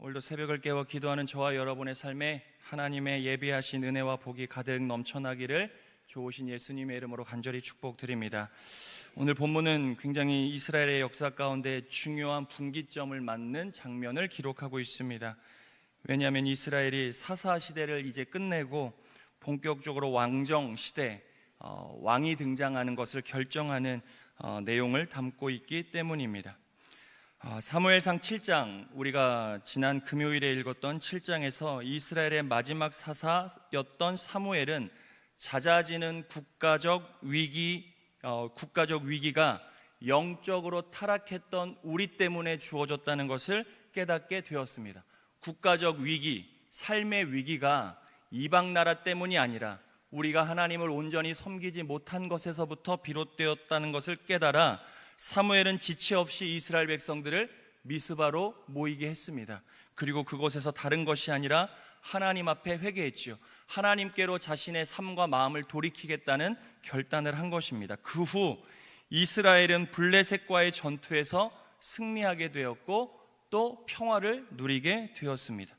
오늘도 새벽을 깨워 기도하는 저와 여러분의 삶에 하나님의 예비하신 은혜와 복이 가득 넘쳐나기를 좋으신 예수님의 이름으로 간절히 축복드립니다. 오늘 본문은 굉장히 이스라엘의 역사 가운데 중요한 분기점을 맞는 장면을 기록하고 있습니다. 왜냐하면 이스라엘이 사사 시대를 이제 끝내고 본격적으로 왕정 시대, 왕이 등장하는 것을 결정하는 내용을 담고 있기 때문입니다. 사무엘상 7장, 우리가 지난 금요일에 읽었던 7장에서 이스라엘의 마지막 사사였던 사무엘은 잦아지는 국가적 위기가 영적으로 타락했던 우리 때문에 주어졌다는 것을 깨닫게 되었습니다. 국가적 위기, 삶의 위기가 이방 나라 때문이 아니라 우리가 하나님을 온전히 섬기지 못한 것에서부터 비롯되었다는 것을 깨달아 사무엘은 지체 없이 이스라엘 백성들을 미스바로 모이게 했습니다. 그리고 그곳에서 다른 것이 아니라 하나님 앞에 회개했지요. 하나님께로 자신의 삶과 마음을 돌이키겠다는 결단을 한 것입니다. 그 후 이스라엘은 블레셋과의 전투에서 승리하게 되었고 또 평화를 누리게 되었습니다.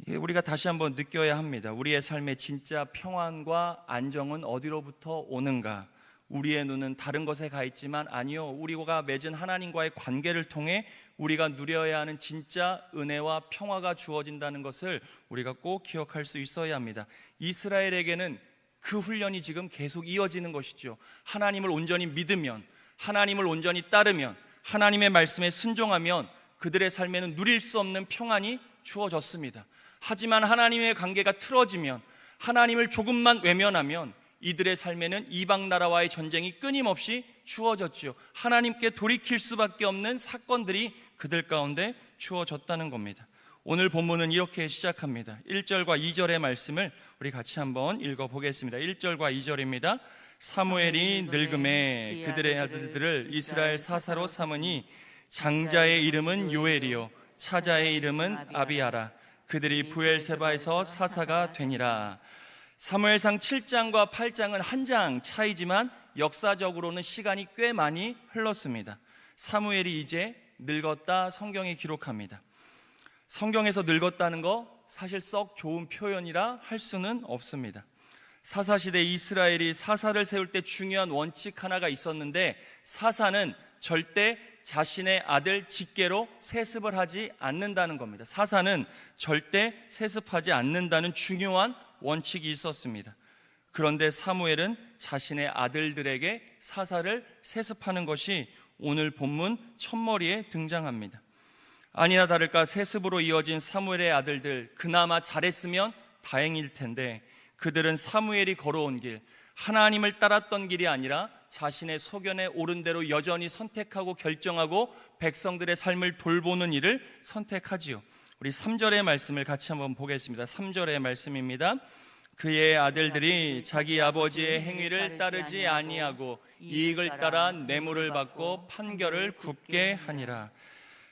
우리가 다시 한번 느껴야 합니다. 우리의 삶의 진짜 평안과 안정은 어디로부터 오는가? 우리의 눈은 다른 것에 가 있지만 아니요, 우리가 맺은 하나님과의 관계를 통해 우리가 누려야 하는 진짜 은혜와 평화가 주어진다는 것을 우리가 꼭 기억할 수 있어야 합니다. 이스라엘에게는 그 훈련이 지금 계속 이어지는 것이죠. 하나님을 온전히 믿으면, 하나님을 온전히 따르면, 하나님의 말씀에 순종하면 그들의 삶에는 누릴 수 없는 평안이 주어졌습니다. 하지만 하나님의 관계가 틀어지면, 하나님을 조금만 외면하면 이들의 삶에는 이방 나라와의 전쟁이 끊임없이 주어졌지요. 하나님께 돌이킬 수밖에 없는 사건들이 그들 가운데 주어졌다는 겁니다. 오늘 본문은 이렇게 시작합니다. 1절과 2절의 말씀을 우리 같이 한번 읽어보겠습니다. 1절과 2절입니다. 사무엘이 늙음에 그들의 아들들을 이스라엘 사사로 삼으니 장자의 이름은 요엘이요 차자의 이름은 아비아라. 그들이 브엘세바에서 사사가 되니라. 사무엘상 7장과 8장은 한 장 차이지만 역사적으로는 시간이 꽤 많이 흘렀습니다. 사무엘이 이제 늙었다 성경이 기록합니다. 성경에서 늙었다는 거 사실 썩 좋은 표현이라 할 수는 없습니다. 사사시대 이스라엘이 사사를 세울 때 중요한 원칙 하나가 있었는데, 사사는 절대 자신의 아들 직계로 세습을 하지 않는다는 겁니다. 사사는 절대 세습하지 않는다는 중요한 원칙이 있었습니다. 그런데 사무엘은 자신의 아들들에게 사사를 세습하는 것이 오늘 본문 첫머리에 등장합니다. 아니나 다를까 세습으로 이어진 사무엘의 아들들, 그나마 잘했으면 다행일 텐데 그들은 사무엘이 걸어온 길, 하나님을 따랐던 길이 아니라 자신의 소견에 옳은 대로 여전히 선택하고 결정하고 백성들의 삶을 돌보는 일을 선택하지요. 우리 3절의 말씀을 같이 한번 보겠습니다. 3절의 말씀입니다. 그의 아들들이 자기 아버지의 행위를 따르지 아니하고 이익을 따라 뇌물을 받고 판결을 굽게 하니라.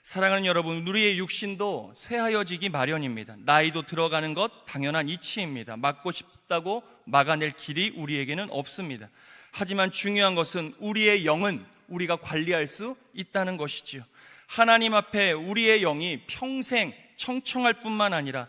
사랑하는 여러분, 우리의 육신도 쇠하여지기 마련입니다. 나이도 들어가는 것 당연한 이치입니다. 막고 싶다고 막아낼 길이 우리에게는 없습니다. 하지만 중요한 것은 우리의 영은 우리가 관리할 수 있다는 것이지요. 하나님 앞에 우리의 영이 평생 청청할 뿐만 아니라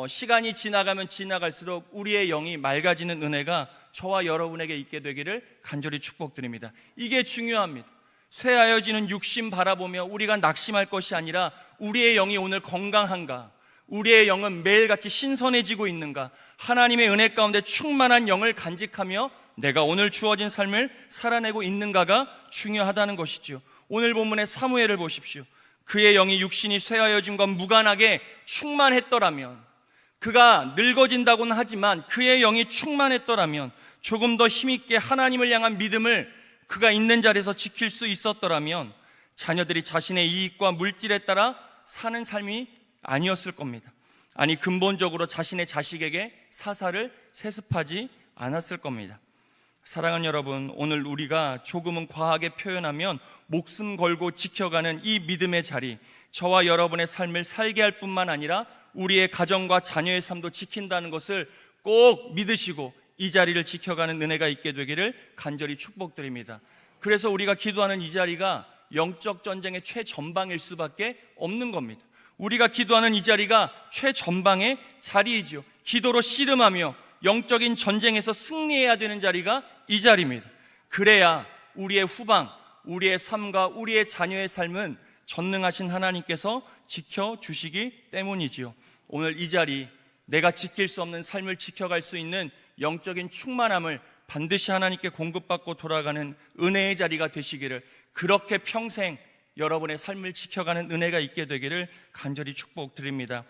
시간이 지나가면 지나갈수록 우리의 영이 맑아지는 은혜가 저와 여러분에게 있게 되기를 간절히 축복드립니다. 이게 중요합니다. 쇠하여지는 육신 바라보며 우리가 낙심할 것이 아니라 우리의 영이 오늘 건강한가, 우리의 영은 매일같이 신선해지고 있는가, 하나님의 은혜 가운데 충만한 영을 간직하며 내가 오늘 주어진 삶을 살아내고 있는가가 중요하다는 것이죠. 오늘 본문의 사무엘을 보십시오. 그의 영이 육신이 쇠하여짐과 무관하게 충만했더라면, 그가 늙어진다고는 하지만 그의 영이 충만했더라면, 조금 더 힘있게 하나님을 향한 믿음을 그가 있는 자리에서 지킬 수 있었더라면 자녀들이 자신의 이익과 물질에 따라 사는 삶이 아니었을 겁니다. 아니, 근본적으로 자신의 자식에게 사사를 세습하지 않았을 겁니다. 사랑하는 여러분, 오늘 우리가 조금은 과하게 표현하면 목숨 걸고 지켜가는 이 믿음의 자리, 저와 여러분의 삶을 살게 할 뿐만 아니라 우리의 가정과 자녀의 삶도 지킨다는 것을 꼭 믿으시고 이 자리를 지켜가는 은혜가 있게 되기를 간절히 축복드립니다. 그래서 우리가 기도하는 이 자리가 영적 전쟁의 최전방일 수밖에 없는 겁니다. 우리가 기도하는 이 자리가 최전방의 자리이지요. 기도로 씨름하며 영적인 전쟁에서 승리해야 되는 자리가 이 자리입니다. 그래야 우리의 후방, 우리의 삶과 우리의 자녀의 삶은 전능하신 하나님께서 지켜주시기 때문이지요. 오늘 이 자리, 내가 지킬 수 없는 삶을 지켜갈 수 있는 영적인 충만함을 반드시 하나님께 공급받고 돌아가는 은혜의 자리가 되시기를, 그렇게 평생 여러분의 삶을 지켜가는 은혜가 있게 되기를 간절히 축복드립니다.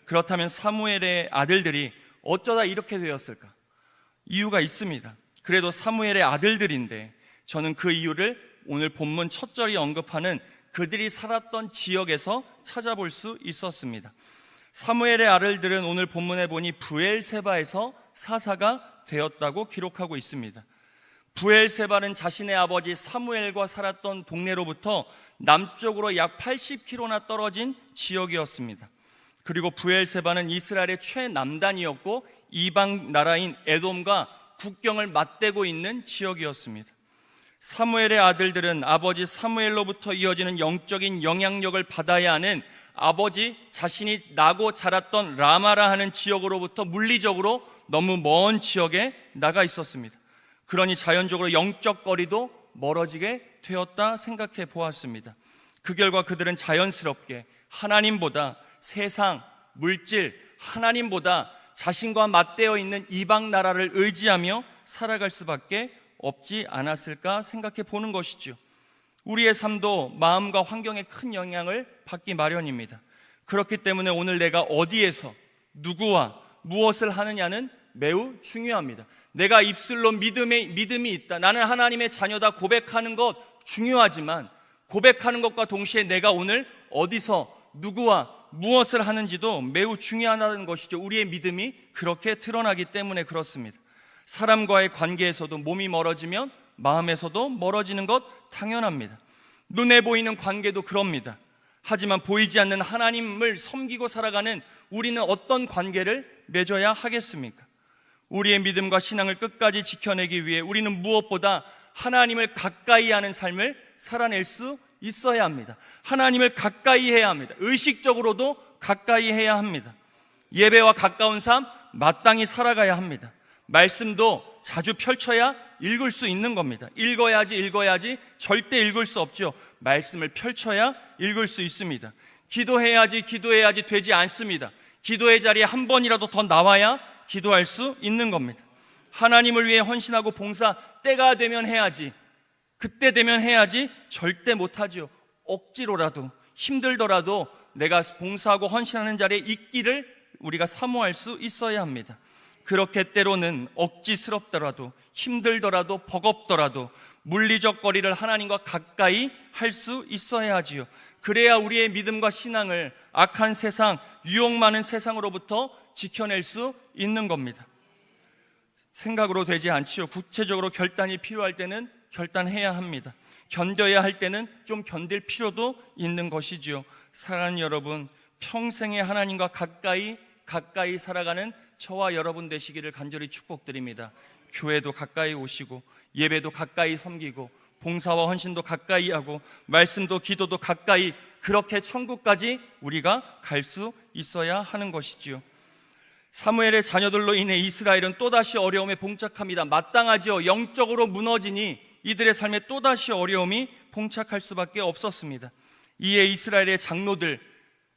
그렇다면 사무엘의 아들들이 어쩌다 이렇게 되었을까? 이유가 있습니다. 그래도 사무엘의 아들들인데 저는 그 이유를 오늘 본문 첫 절이 언급하는 그들이 살았던 지역에서 찾아볼 수 있었습니다. 사무엘의 아들들은 오늘 본문에 보니 브엘세바에서 사사가 되었다고 기록하고 있습니다. 브엘세바는 자신의 아버지 사무엘과 살았던 동네로부터 남쪽으로 약 80km나 떨어진 지역이었습니다. 그리고 브엘세바는 이스라엘의 최남단이었고 이방 나라인 에돔과 국경을 맞대고 있는 지역이었습니다. 사무엘의 아들들은 아버지 사무엘로부터 이어지는 영적인 영향력을 받아야 하는 아버지 자신이 나고 자랐던 라마라 하는 지역으로부터 물리적으로 너무 먼 지역에 나가 있었습니다. 그러니 자연적으로 영적 거리도 멀어지게 되었다 생각해 보았습니다. 그 결과 그들은 자연스럽게 하나님보다 세상, 물질, 하나님보다 자신과 맞대어 있는 이방 나라를 의지하며 살아갈 수밖에 없지 않았을까 생각해 보는 것이죠. 우리의 삶도 마음과 환경에 큰 영향을 받기 마련입니다. 그렇기 때문에 오늘 내가 어디에서 누구와 무엇을 하느냐는 매우 중요합니다. 내가 입술로 믿음이 있다, 나는 하나님의 자녀다 고백하는 것 중요하지만, 고백하는 것과 동시에 내가 오늘 어디서 누구와 무엇을 하는지도 매우 중요하다는 것이죠. 우리의 믿음이 그렇게 드러나기 때문에 그렇습니다. 사람과의 관계에서도 몸이 멀어지면 마음에서도 멀어지는 것 당연합니다. 눈에 보이는 관계도 그럽니다. 하지만 보이지 않는 하나님을 섬기고 살아가는 우리는 어떤 관계를 맺어야 하겠습니까? 우리의 믿음과 신앙을 끝까지 지켜내기 위해 우리는 무엇보다 하나님을 가까이 하는 삶을 살아낼 수 있어야 합니다. 하나님을 가까이 해야 합니다. 의식적으로도 가까이 해야 합니다. 예배와 가까운 삶 마땅히 살아가야 합니다. 말씀도 자주 펼쳐야 읽을 수 있는 겁니다. 읽어야지 절대 읽을 수 없죠. 말씀을 펼쳐야 읽을 수 있습니다. 기도해야지 되지 않습니다. 기도의 자리에 한 번이라도 더 나와야 기도할 수 있는 겁니다. 하나님을 위해 헌신하고 봉사 때가 되면 해야지, 그때 되면 해야지 절대 못하죠. 억지로라도 힘들더라도 내가 봉사하고 헌신하는 자리에 있기를 우리가 사모할 수 있어야 합니다. 그렇게 때로는 억지스럽더라도 힘들더라도 버겁더라도 물리적 거리를 하나님과 가까이 할 수 있어야 하지요. 그래야 우리의 믿음과 신앙을 악한 세상, 유혹 많은 세상으로부터 지켜낼 수 있는 겁니다. 생각으로 되지 않지요. 구체적으로 결단이 필요할 때는 결단해야 합니다. 견뎌야 할 때는 좀 견딜 필요도 있는 것이지요. 사랑하는 여러분, 평생에 하나님과 가까이 살아가는 저와 여러분 되시기를 간절히 축복드립니다. 교회도 가까이 오시고 예배도 가까이 섬기고 봉사와 헌신도 가까이 하고 말씀도 기도도 가까이, 그렇게 천국까지 우리가 갈 수 있어야 하는 것이지요. 사무엘의 자녀들로 인해 이스라엘은 또다시 어려움에 봉착합니다. 마땅하지요. 영적으로 무너지니 이들의 삶에 또다시 어려움이 봉착할 수밖에 없었습니다. 이에 이스라엘의 장로들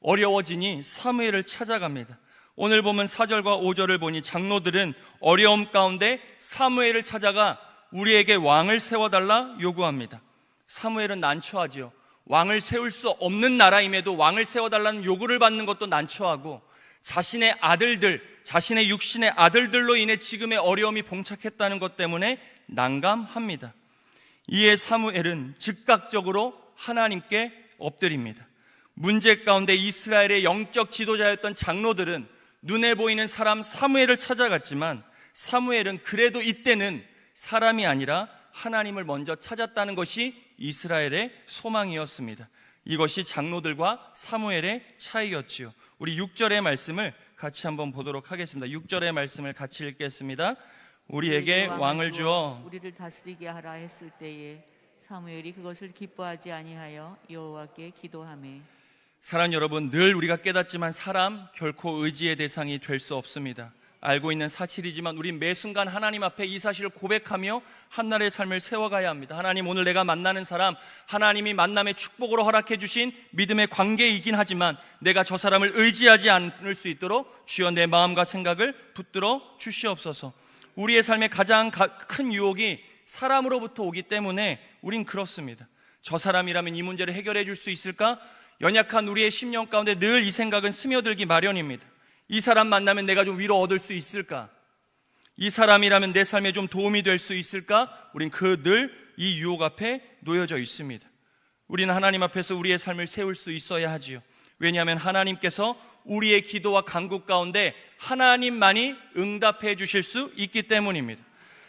어려워지니 사무엘을 찾아갑니다. 오늘 보면 4절과 5절을 보니 장로들은 어려움 가운데 사무엘을 찾아가 우리에게 왕을 세워달라 요구합니다. 사무엘은 난처하지요. 왕을 세울 수 없는 나라임에도 왕을 세워달라는 요구를 받는 것도 난처하고, 자신의 아들들, 자신의 육신의 아들들로 인해 지금의 어려움이 봉착했다는 것 때문에 난감합니다. 이에 사무엘은 즉각적으로 하나님께 엎드립니다. 문제 가운데 이스라엘의 영적 지도자였던 장로들은 눈에 보이는 사람 사무엘을 찾아갔지만, 사무엘은 그래도 이때는 사람이 아니라 하나님을 먼저 찾았다는 것이 이스라엘의 소망이었습니다. 이것이 장로들과 사무엘의 차이였지요. 우리 6절의 말씀을 같이 한번 보도록 하겠습니다. 6절의 말씀을 같이 읽겠습니다. 우리에게 왕을 주어 우리를 다스리게 하라 했을 때에 사무엘이 그것을 기뻐하지 아니하여 여호와께 기도하매. 사랑하는 여러분, 늘 우리가 깨닫지만 사람 결코 의지의 대상이 될 수 없습니다. 알고 있는 사실이지만 우린 매 순간 하나님 앞에 이 사실을 고백하며 한날의 삶을 세워가야 합니다. 하나님, 오늘 내가 만나는 사람, 하나님이 만남의 축복으로 허락해 주신 믿음의 관계이긴 하지만 내가 저 사람을 의지하지 않을 수 있도록 주여 내 마음과 생각을 붙들어 주시옵소서. 우리의 삶의 가장 큰 유혹이 사람으로부터 오기 때문에 우린 그렇습니다. 저 사람이라면 이 문제를 해결해 줄 수 있을까? 연약한 우리의 심령 가운데 늘 이 생각은 스며들기 마련입니다. 이 사람 만나면 내가 좀 위로 얻을 수 있을까? 이 사람이라면 내 삶에 좀 도움이 될 수 있을까? 우린 늘 이 유혹 앞에 놓여져 있습니다. 우리는 하나님 앞에서 우리의 삶을 세울 수 있어야 하지요. 왜냐하면 하나님께서 우리의 기도와 간구 가운데 하나님만이 응답해 주실 수 있기 때문입니다.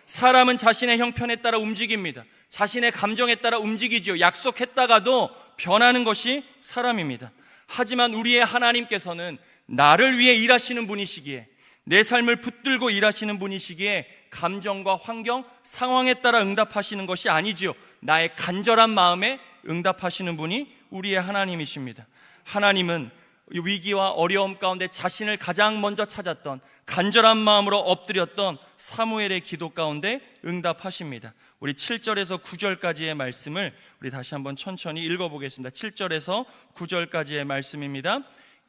사람은 자신의 형편에 따라 움직입니다. 자신의 감정에 따라 움직이지요. 약속했다가도 변하는 것이 사람입니다. 하지만 우리의 하나님께서는 나를 위해 일하시는 분이시기에, 내 삶을 붙들고 일하시는 분이시기에 감정과 환경, 상황에 따라 응답하시는 것이 아니지요. 나의 간절한 마음에 응답하시는 분이 우리의 하나님이십니다. 하나님은 위기와 어려움 가운데 자신을 가장 먼저 찾았던, 간절한 마음으로 엎드렸던 사무엘의 기도 가운데 응답하십니다. 우리 7절에서 9절까지의 말씀을 우리 다시 한번 천천히 읽어보겠습니다. 7절에서 9절까지의 말씀입니다.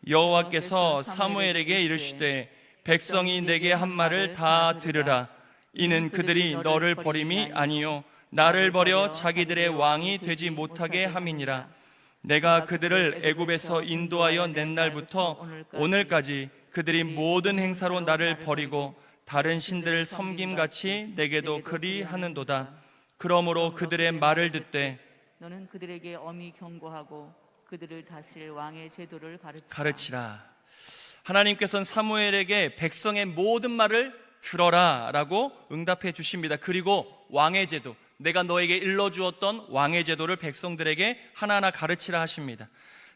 여호와께서 사무엘에게 이르시되 백성이 내게 한 말을 다 들으라. 이는 그들이 너를 버림이 아니요 나를 버려 자기들의 왕이 되지 못하게 함이니라. 내가 그들을 애굽에서 인도하여 낸 날부터 오늘까지 그들이 모든 행사로 나를 버리고 다른 신들을 섬김같이 내게도 그리하는도다. 그러므로 그들의 말을 듣되 너는 그들에게 엄히 경고하고 그들을 다스릴 왕의 제도를 가르치라. 하나님께서는 사무엘에게 백성의 모든 말을 들어라 라고 응답해 주십니다. 그리고 왕의 제도, 내가 너에게 일러주었던 왕의 제도를 백성들에게 하나하나 가르치라 하십니다.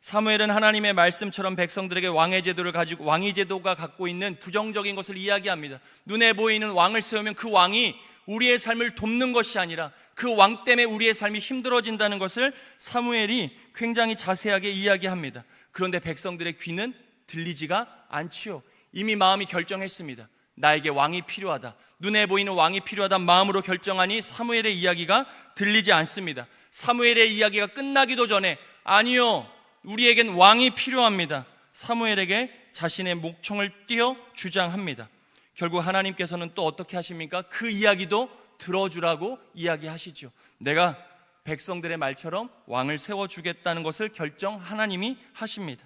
사무엘은 하나님의 말씀처럼 백성들에게 왕의 제도를 가지고, 왕의 제도가 갖고 있는 부정적인 것을 이야기합니다. 눈에 보이는 왕을 세우면 그 왕이 우리의 삶을 돕는 것이 아니라 그 왕 때문에 우리의 삶이 힘들어진다는 것을 사무엘이 굉장히 자세하게 이야기합니다. 그런데 백성들의 귀는 들리지가 않지요. 이미 마음이 결정했습니다. 나에게 왕이 필요하다, 눈에 보이는 왕이 필요하다 마음으로 결정하니 사무엘의 이야기가 들리지 않습니다. 사무엘의 이야기가 끝나기도 전에 아니요, 우리에겐 왕이 필요합니다. 사무엘에게 자신의 목청을 띄어 주장합니다. 결국 하나님께서는 또 어떻게 하십니까? 그 이야기도 들어주라고 이야기하시죠. 내가 백성들의 말처럼 왕을 세워주겠다는 것을 결정 하나님이 하십니다.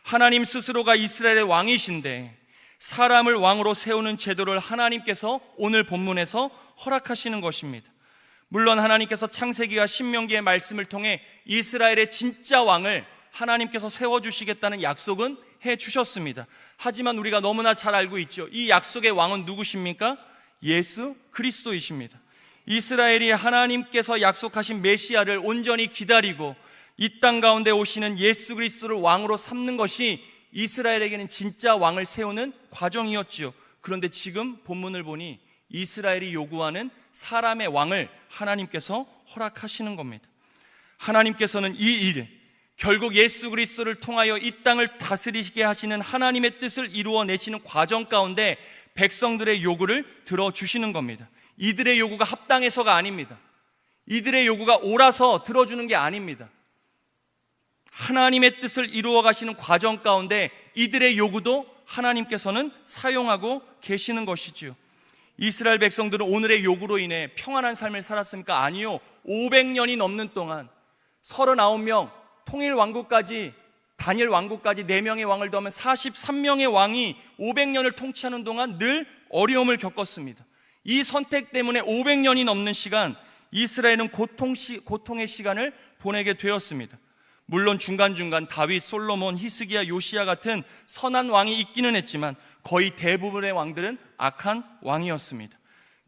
하나님 스스로가 이스라엘의 왕이신데 사람을 왕으로 세우는 제도를 하나님께서 오늘 본문에서 허락하시는 것입니다. 물론 하나님께서 창세기와 신명기의 말씀을 통해 이스라엘의 진짜 왕을 하나님께서 세워주시겠다는 약속은 해주셨습니다. 하지만 우리가 너무나 잘 알고 있죠. 이 약속의 왕은 누구십니까? 예수 그리스도이십니다. 이스라엘이 하나님께서 약속하신 메시아를 온전히 기다리고 이 땅 가운데 오시는 예수 그리스도를 왕으로 삼는 것이 이스라엘에게는 진짜 왕을 세우는 과정이었지요. 그런데 지금 본문을 보니 이스라엘이 요구하는 사람의 왕을 하나님께서 허락하시는 겁니다. 하나님께서는 이 일, 결국 예수 그리스도를 통하여 이 땅을 다스리게 하시는 하나님의 뜻을 이루어내시는 과정 가운데 백성들의 요구를 들어주시는 겁니다. 이들의 요구가 합당해서가 아닙니다. 이들의 요구가 옳아서 들어주는 게 아닙니다. 하나님의 뜻을 이루어 가시는 과정 가운데 이들의 요구도 하나님께서는 사용하고 계시는 것이지요. 이스라엘 백성들은 오늘의 요구로 인해 평안한 삶을 살았습니까? 아니요. 500년이 넘는 동안 39명, 통일 왕국까지, 다니엘 왕국까지 4명의 왕을 더하면 43명의 왕이 500년을 통치하는 동안 늘 어려움을 겪었습니다. 이 선택 때문에 500년이 넘는 시간 이스라엘은 고통의 시간을 보내게 되었습니다. 물론 중간중간 다윗, 솔로몬, 히스기야, 요시야 같은 선한 왕이 있기는 했지만 거의 대부분의 왕들은 악한 왕이었습니다.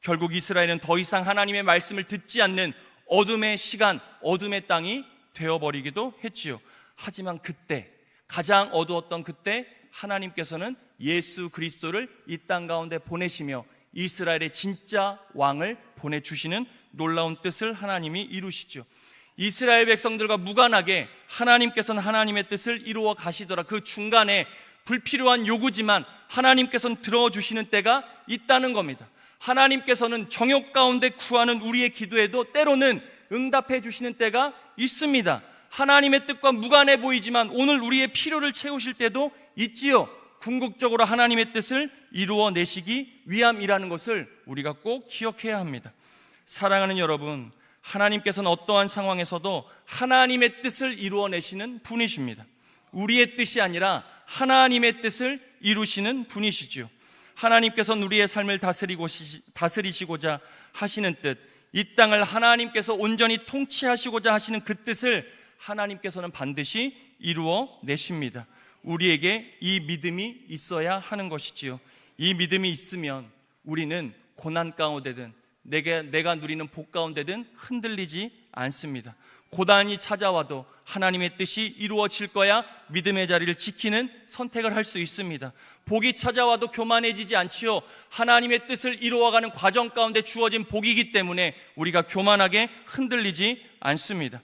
결국 이스라엘은 더 이상 하나님의 말씀을 듣지 않는 어둠의 시간, 어둠의 땅이 되어버리기도 했지요. 하지만 그때, 가장 어두웠던 그때 하나님께서는 예수 그리스도를 이 땅 가운데 보내시며 이스라엘의 진짜 왕을 보내주시는 놀라운 뜻을 하나님이 이루시죠. 이스라엘 백성들과 무관하게 하나님께서는 하나님의 뜻을 이루어 가시더라. 그 중간에 불필요한 요구지만 하나님께서는 들어주시는 때가 있다는 겁니다. 하나님께서는 정욕 가운데 구하는 우리의 기도에도 때로는 응답해 주시는 때가 있습니다. 하나님의 뜻과 무관해 보이지만 오늘 우리의 필요를 채우실 때도 있지요. 궁극적으로 하나님의 뜻을 이루어내시기 위함이라는 것을 우리가 꼭 기억해야 합니다. 사랑하는 여러분, 하나님께서는 어떠한 상황에서도 하나님의 뜻을 이루어내시는 분이십니다. 우리의 뜻이 아니라 하나님의 뜻을 이루시는 분이시죠. 하나님께서는 우리의 삶을 다스리시고자 하시는 뜻, 이 땅을 하나님께서 온전히 통치하시고자 하시는 그 뜻을 하나님께서는 반드시 이루어내십니다. 우리에게 이 믿음이 있어야 하는 것이지요. 이 믿음이 있으면 우리는 고난 가운데든 내가 누리는 복 가운데든 흔들리지 않습니다. 고난이 찾아와도 하나님의 뜻이 이루어질 거야 믿음의 자리를 지키는 선택을 할 수 있습니다. 복이 찾아와도 교만해지지 않지요. 하나님의 뜻을 이루어가는 과정 가운데 주어진 복이기 때문에 우리가 교만하게 흔들리지 않습니다.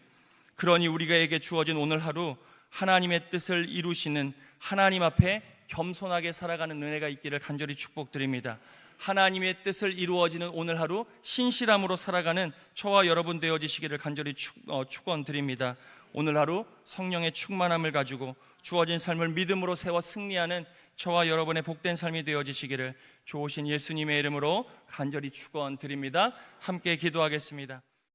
그러니 우리에게 주어진 오늘 하루 하나님의 뜻을 이루시는 하나님 앞에 겸손하게 살아가는 은혜가 있기를 간절히 축복드립니다. 하나님의 뜻을 이루어지는 오늘 하루 신실함으로 살아가는 저와 여러분 되어지시기를 간절히 축원드립니다. 오늘 하루 성령의 충만함을 가지고 주어진 삶을 믿음으로 세워 승리하는 저와 여러분의 복된 삶이 되어지시기를 좋으신 예수님의 이름으로 간절히 축원드립니다. 함께 기도하겠습니다.